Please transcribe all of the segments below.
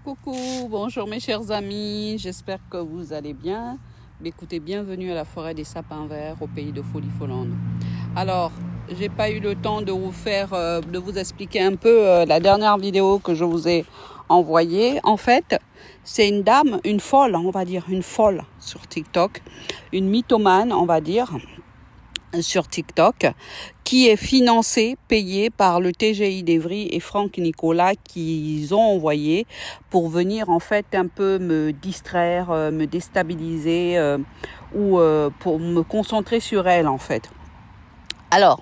Coucou, bonjour mes chers amis, j'espère que vous allez bien. Écoutez, bienvenue à la forêt des sapins verts au pays de Folie Follande. Alors, j'ai pas eu le temps de de vous expliquer un peu la dernière vidéo que je vous ai envoyée. En fait, c'est une dame, une folle, on va dire, une folle sur TikTok, une mythomane, on va dire, sur TikTok, qui est financée, payée par le TGI d'Evry et Franck Nicolas qu'ils ont envoyé pour venir en fait un peu me distraire, me déstabiliser ou pour me concentrer sur elle en fait. Alors,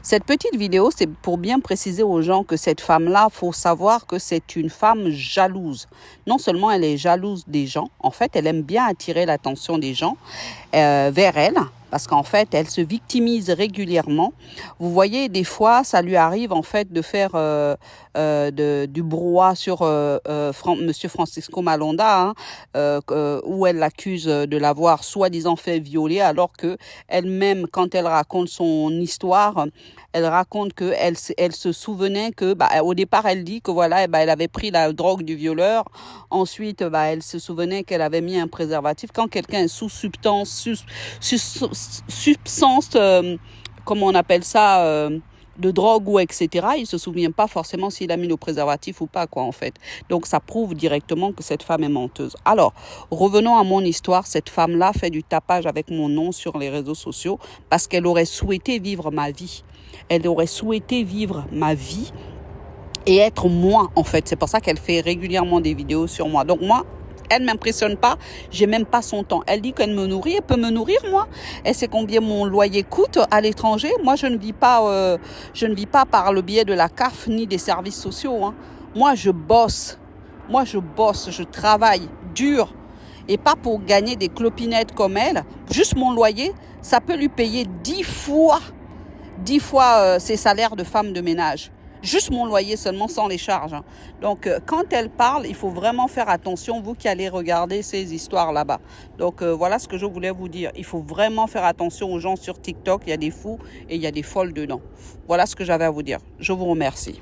cette petite vidéo, c'est pour bien préciser aux gens que cette femme-là, faut savoir que c'est une femme jalouse. Non seulement elle est jalouse des gens, en fait, elle aime bien attirer l'attention des gens vers elle, parce qu'en fait, elle se victimise régulièrement. Vous voyez, des fois, ça lui arrive en fait de faire du brouhaha sur Monsieur Francisco Malonda, où elle l'accuse de l'avoir soi-disant fait violer, alors que elle-même, quand elle raconte son histoire, elle raconte que elle se souvenait que, au départ, elle dit que voilà, elle avait pris la drogue du violeur. Ensuite, elle se souvenait qu'elle avait mis un préservatif. Quand quelqu'un est sous substance, comment on appelle ça, de drogue ou etc., il se souvient pas forcément s'il a mis le préservatif ou pas, quoi, en fait. Donc, ça prouve directement que cette femme est menteuse. Alors, revenons à mon histoire. Cette femme-là fait du tapage avec mon nom sur les réseaux sociaux parce qu'elle aurait souhaité vivre ma vie. Elle aurait souhaité vivre ma vie et être moi, en fait. C'est pour ça qu'elle fait régulièrement des vidéos sur moi. Donc, moi, elle ne m'impressionne pas, j'ai même pas son temps. Elle dit qu'elle me nourrit, elle peut me nourrir, moi. Elle sait combien mon loyer coûte à l'étranger. Moi, je ne vis pas par le biais de la CAF ni des services sociaux, hein. Moi, je bosse. Je travaille dur. Et pas pour gagner des clopinettes comme elle. Juste mon loyer, ça peut lui payer 10 fois ses salaires de femme de ménage. Juste mon loyer seulement, sans les charges, hein. Donc, quand elle parle, il faut vraiment faire attention, vous qui allez regarder ces histoires là-bas. Donc, voilà ce que je voulais vous dire. Il faut vraiment faire attention aux gens sur TikTok. Il y a des fous et il y a des folles dedans. Voilà ce que j'avais à vous dire. Je vous remercie.